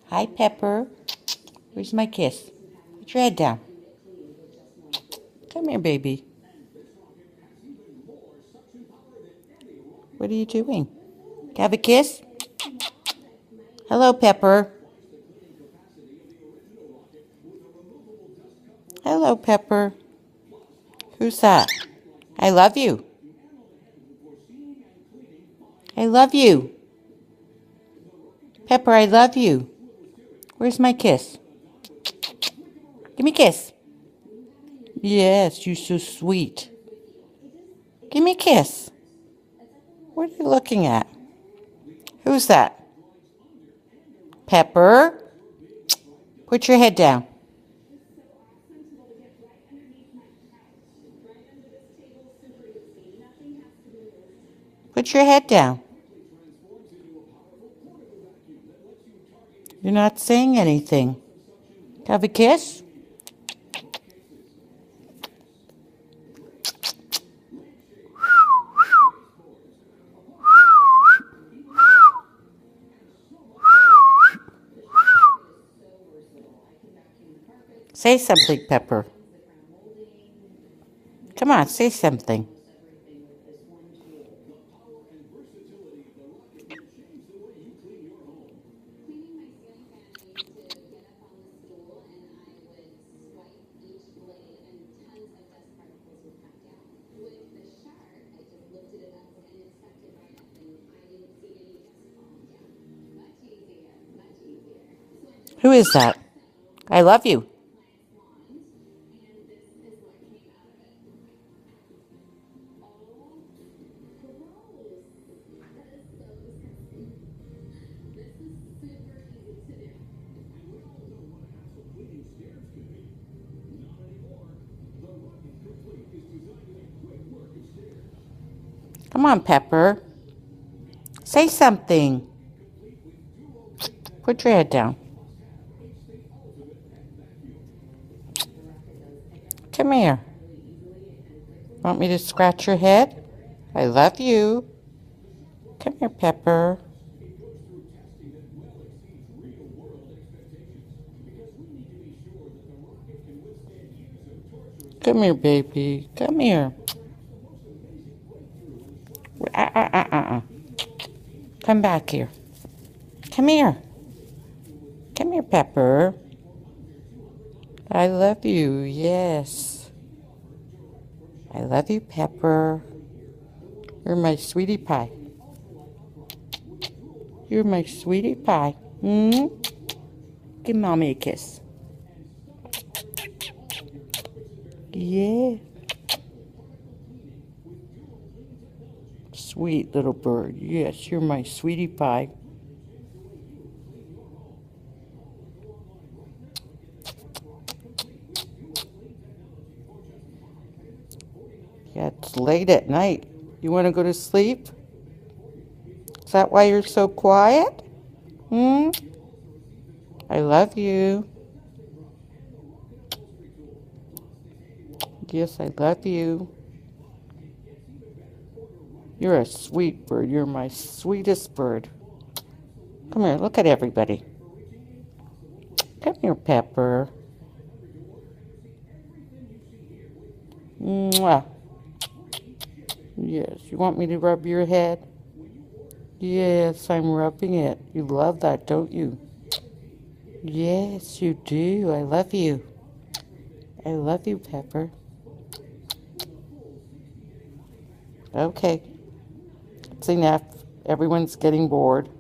Hi, Pepper. Where's my kiss? Put your head down. Come here, baby. What are you doing? Have a kiss? Hello, Pepper. Hello, Pepper. Who's that? I love you. I love you. Pepper, I love you. Where's my kiss? Give me a kiss. Yes, you're so sweet. Give me a kiss. What are you looking at? Who's that? Pepper, put your head down. Put your head down. You're not saying anything. Have a kiss? Say something, Pepper. Come on, say something. Who is that? I love you. Come on, Pepper. Say something. Put your head down. Come here. Want me to scratch your head? I love you. Come here, Pepper. Come here, baby. Come here. Uh. Come back here. Come here. Come here, Pepper. I love you. Yes. I love you, Pepper. You're my sweetie pie. You're my sweetie pie. Give Mommy a kiss. Yeah. Sweet little bird. Yes, you're my sweetie pie. Yeah, it's late at night. You want to go to sleep? Is that why you're so quiet? I love you. Yes, I love you. You're a sweet bird. You're my sweetest bird. Come here, look at everybody. Come here, Pepper. Mwah. Yes, you want me to rub your head? Yes, I'm rubbing it. You love that, don't you? Yes, you do. I love you. I love you, Pepper. Okay. It's enough. Everyone's getting bored.